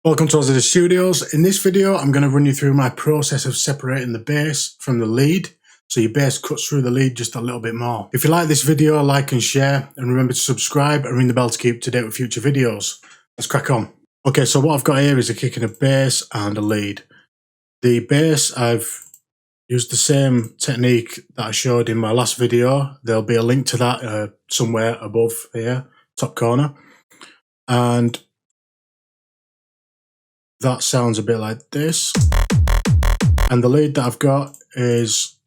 Welcome to Azzadous Studios. In this video, I'm going to run you through my process of separating the bass from the lead, so your bass cuts through the lead just a little bit more. If you like this video, like and share, and remember to subscribe and ring the bell to keep up to date with future videos. Let's crack on. Okay, so what I've got here is a kick and a bass and a lead. The bass, I've used the same technique that I showed in my last video. There'll be a link to that somewhere above here, top corner. And that sounds a bit like this. And the lead that I've got is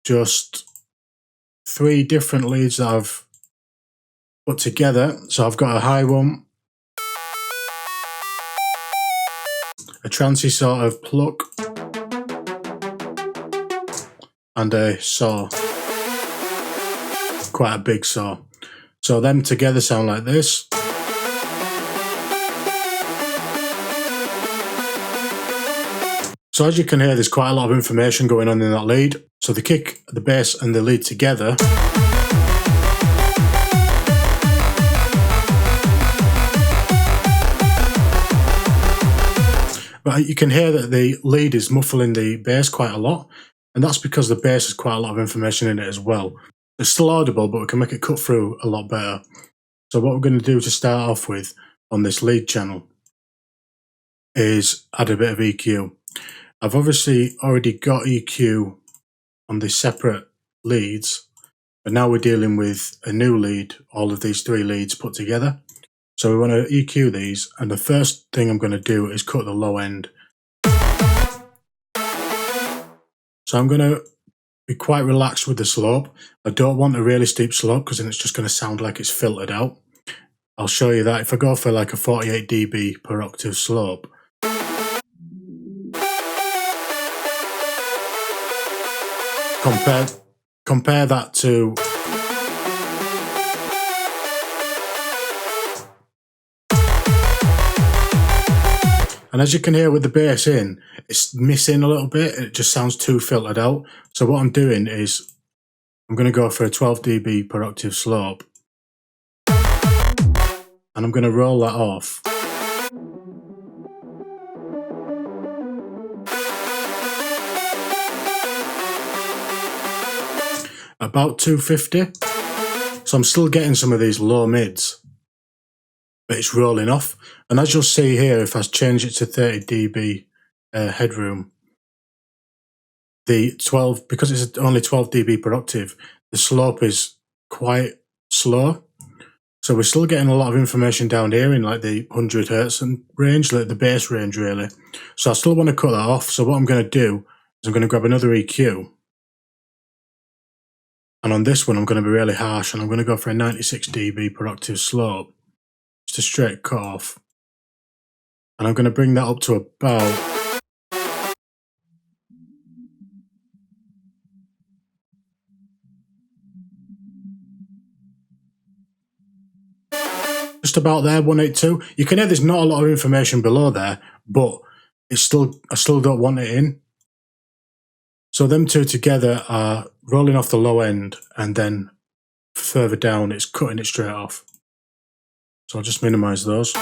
just 3 different leads that I've put together. So I've got a high one, a trancey sort of pluck, and a saw. Quite a big saw. So them together sound like this. So as you can hear, there's quite a lot of information going on in that lead. So the kick, the bass and the lead together but you can hear that the lead is muffling the bass quite a lot, and that's because the bass has quite a lot of information in it as well. It's still audible, but we can make it cut through a lot better. So what we're going to do to start off with on this lead channel is add a bit of EQ. I've obviously already got EQ on the separate leads, but now we're dealing with a new lead, all of these 3 leads put together. So we want to EQ these, and the first thing I'm going to do is cut the low end. So I'm going to be quite relaxed with the slope. I don't want a really steep slope because then it's just going to sound like it's filtered out. I'll show you that. If I go for like a 48 dB per octave slope, compare that to and as you can hear with the bass in, it's missing a little bit. It just sounds too filtered out. So what I'm doing is I'm going to go for a 12 dB per octave slope, and I'm going to roll that off. About 250. So I'm still getting some of these low mids, but it's rolling off. And as you'll see here, if I change it to 30 dB headroom, the 12, because it's only 12 dB per octave, the slope is quite slow. So we're still getting a lot of information down here in like the 100 Hertz and range, like the bass range really. So I still want to cut that off. So what I'm going to do is I'm going to grab another EQ. And on this one, I'm going to be really harsh, and I'm going to go for a 96 dB per octave slope, just a straight cut off. And I'm going to bring that up to about just about there, 182. You can hear there's not a lot of information below there, but it's still, I still don't want it in. So them 2 together are rolling off the low end, and then further down it's cutting it straight off. So I'll just minimize those.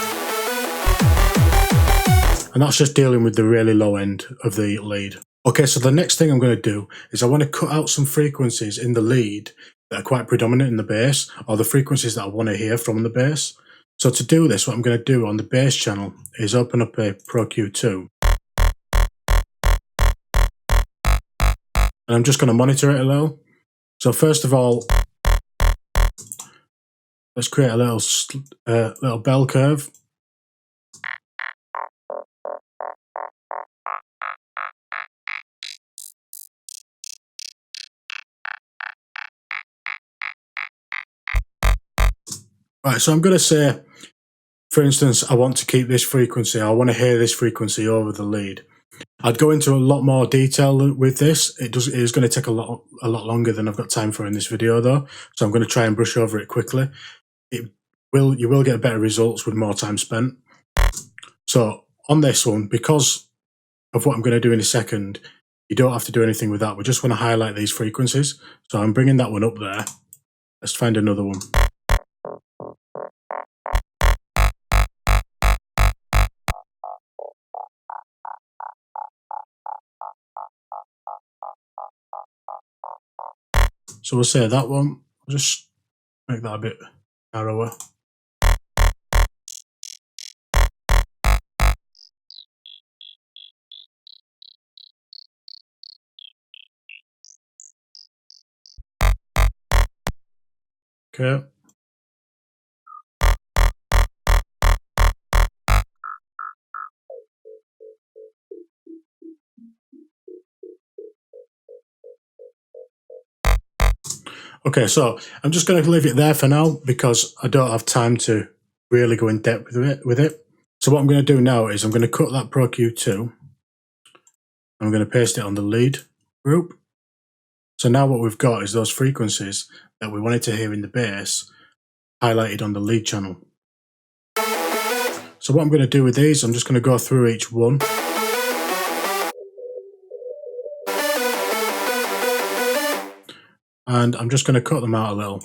And that's just dealing with the really low end of the lead. Okay, so the next thing I'm going to do is I want to cut out some frequencies in the lead that are quite predominant in the bass, or the frequencies that I want to hear from the bass. So to do this, what I'm going to do on the bass channel is open up a Pro Q2. And I'm just going to monitor it a little. So first of all, let's create a little bell curve. Right, so I'm going to say, for instance, I want to keep this frequency. I want to hear this frequency over the lead. I'd go into a lot more detail with this. It is going to take a lot longer than I've got time for in this video though. So I'm going to try and brush over it quickly. You will get better results with more time spent. So on this one, because of what I'm going to do in a second, you don't have to do anything with that. We just want to highlight these frequencies. So I'm bringing that one up there. Let's find another one. So we'll say that one. I'll just make that a bit narrower. Okay. Okay, so I'm just going to leave it there for now because I don't have time to really go in depth with it. So what I'm going to do now is I'm going to cut that Pro Q2. I'm going to paste it on the lead group. So now what we've got is those frequencies that we wanted to hear in the bass highlighted on the lead channel. So what I'm going to do with these, I'm just going to go through each one. And I'm just going to cut them out a little.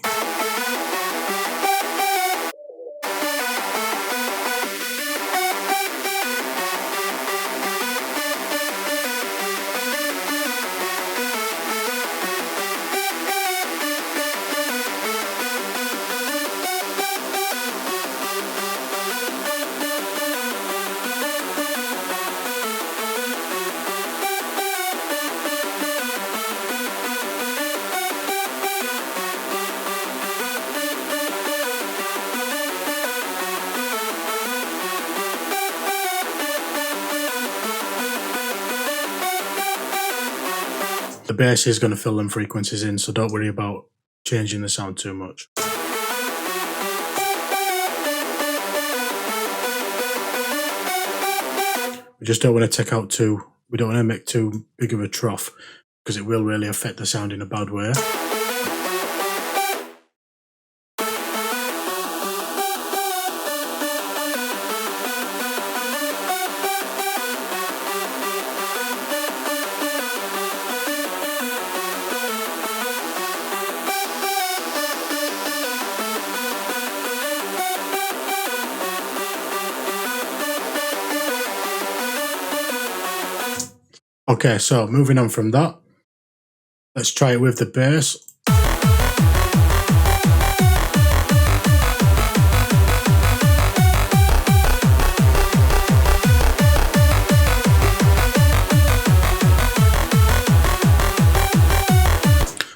The bass is going to fill them frequencies in, so don't worry about changing the sound too much. We just don't want to we don't want to make too big of a trough because it will really affect the sound in a bad way. Okay, so moving on from that, let's try it with the bass.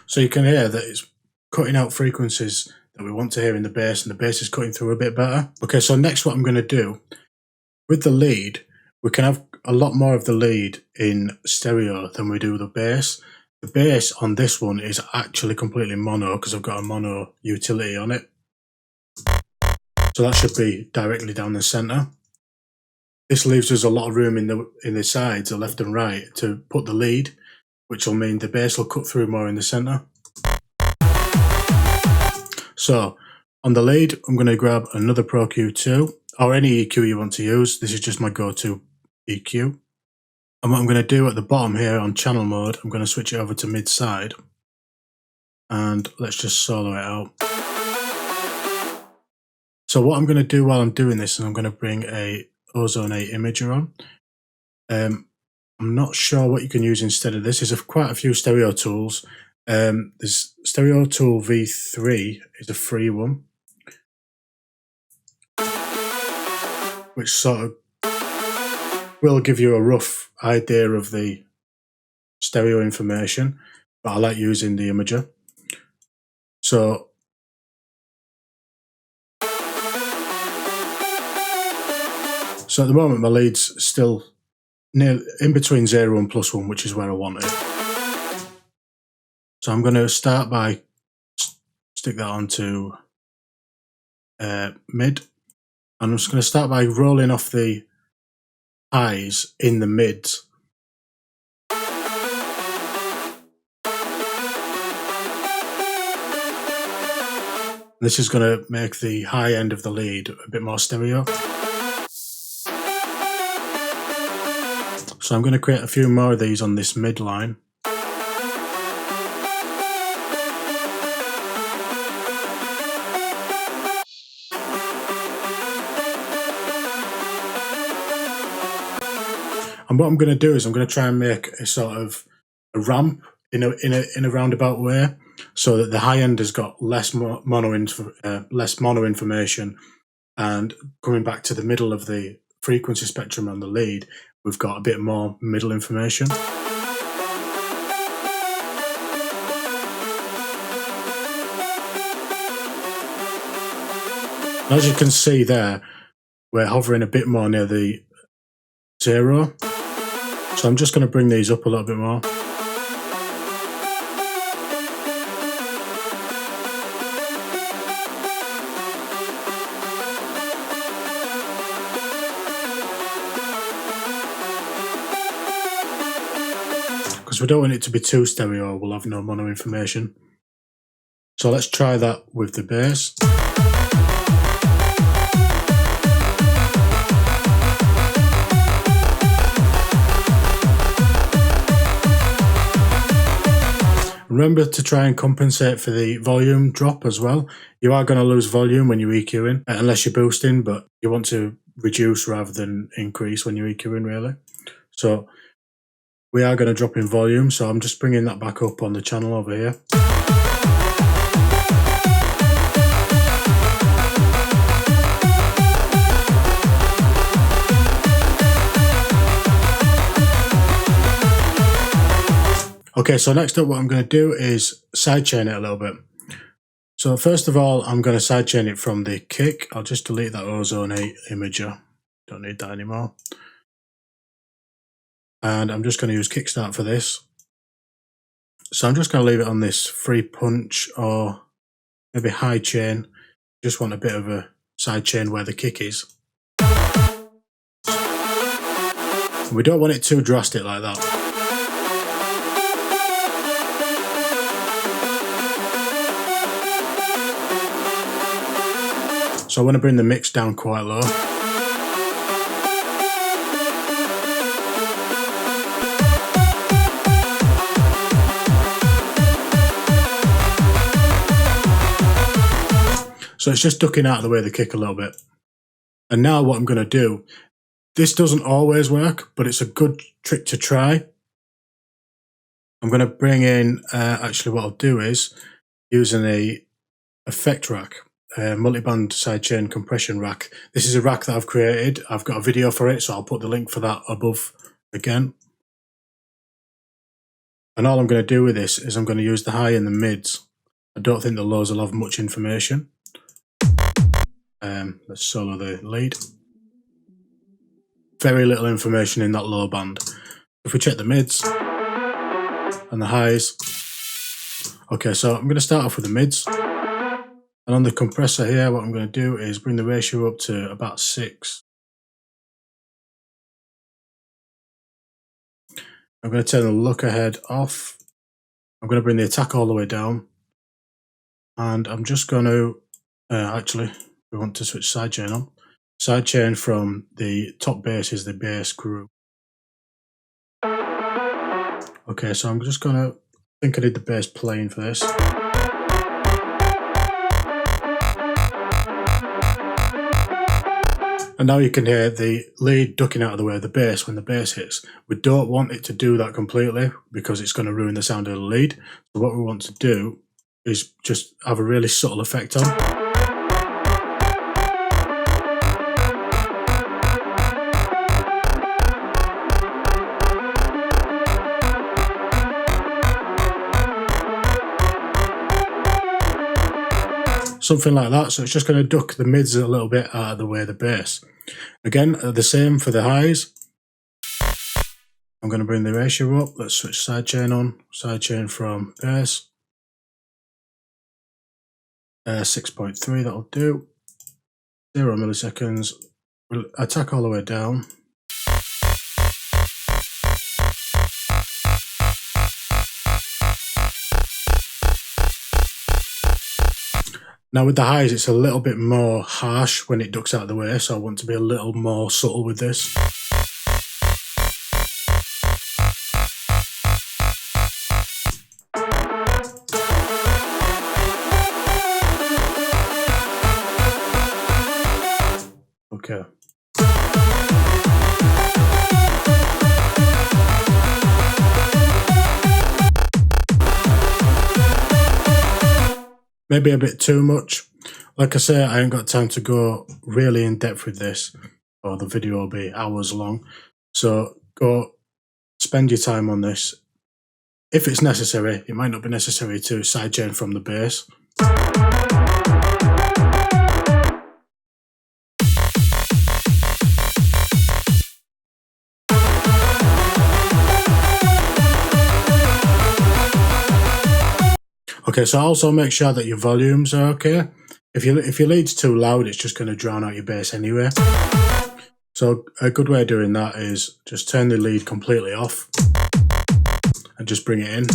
So you can hear that it's cutting out frequencies that we want to hear in the bass, and the bass is cutting through a bit better. Okay, so next what I'm going to do, with the lead, we can have a lot more of the lead in stereo than we do the bass. The bass on this one is actually completely mono because I've got a mono utility on it. So that should be directly down the center. This leaves us a lot of room in the sides, the left and right, to put the lead, which will mean the bass will cut through more in the center. So on the lead, I'm going to grab another Pro Q2 or any EQ you want to use. This is just my go-to EQ. And what I'm going to do at the bottom here on channel mode, I'm going to switch it over to mid-side. And let's just solo it out. So what I'm going to do while I'm doing this is I'm going to bring a Ozone 8 imager on. I'm not sure what you can use instead of this. There's quite a few stereo tools. There's Stereo Tool V3 is a free one, which sort of will give you a rough idea of the stereo information, but I like using the imager. So at the moment my lead's still near in between 0 and +1, which is where I want it. So I'm going to start by stick that onto mid. And I'm just going to start by rolling off the highs in the mids. This is going to make the high end of the lead a bit more stereo. So I'm going to create a few more of these on this mid line. And what I'm going to do is I'm going to try and make a sort of a ramp in a roundabout way. so that the high end has got less mono information, and coming back to the middle of the frequency spectrum on the lead, we've got a bit more middle information. As you can see there, we're hovering a bit more near the 0. So I'm just going to bring these up a little bit more. Because we don't want it to be too stereo, we'll have no mono information. So let's try that with the bass. Remember to try and compensate for the volume drop as well. You are going to lose volume when you're EQing, unless you're boosting, but you want to reduce rather than increase when you're EQing, really. So we are going to drop in volume, so I'm just bringing that back up on the channel over here. Okay, so next up what I'm going to do is sidechain it a little bit. So first of all, I'm going to sidechain it from the kick. I'll just delete that Ozone 8 imager. Don't need that anymore. And I'm just going to use kickstart for this. So I'm just going to leave it on this free punch or maybe high chain. Just want a bit of a sidechain where the kick is. We don't want it too drastic like that. So I want to bring the mix down quite low. So it's just ducking out of the way of the kick a little bit. And now what I'm going to do, this doesn't always work, but it's a good trick to try. I'm going to bring in, actually what I'll do is, using a effect rack. Multiband sidechain compression rack. This is a rack that I've created. I've got a video for it, so I'll put the link for that above again. And all I'm going to do with this is I'm going to use the high and the mids. I don't think the lows will have much information. Let's solo the lead. Very little information in that low band. If we check the mids and the highs. Okay, so I'm going to start off with the mids. And on the compressor here, what I'm going to do is bring the ratio up to about 6. I'm going to turn the look ahead off. I'm going to bring the attack all the way down. And I'm just going to, actually, we want to switch sidechain on. Sidechain from the top bass is the bass group. Okay, so I'm just going to, I think I need the bass plane for this. And now you can hear the lead ducking out of the way of the bass when the bass hits. We don't want it to do that completely because it's going to ruin the sound of the lead. So what we want to do is just have a really subtle effect on. Something like that, so it's just going to duck the mids a little bit out of the way of the bass. Again, the same for the highs. I'm going to bring the ratio up. Let's switch sidechain on. Sidechain from bass. 6.3, that'll do. 0 milliseconds. We'll attack all the way down. Now with the highs, it's a little bit more harsh when it ducks out of the way, so I want to be a little more subtle with this. Okay. maybe a bit too much. Like I say, I ain't got time to go really in depth with this, or the video will be hours long. So go spend your time on this. If it's necessary, it might not be necessary to sidechain from the base. Okay, so also make sure that your volumes are okay. If your lead's too loud, it's just going to drown out your bass anyway. So a good way of doing that is just turn the lead completely off and just bring it in.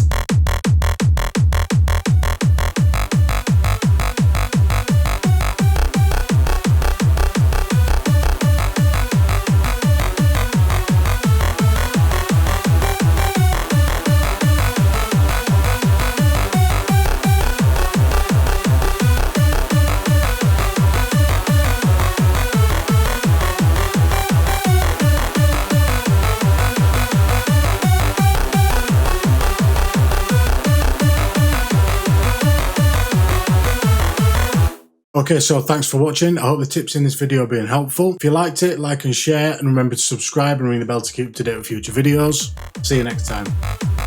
Okay, so thanks for watching. I hope the tips in this video have been helpful. If you liked it, like and share, and remember to subscribe and ring the bell to keep up to date with future videos. See you next time.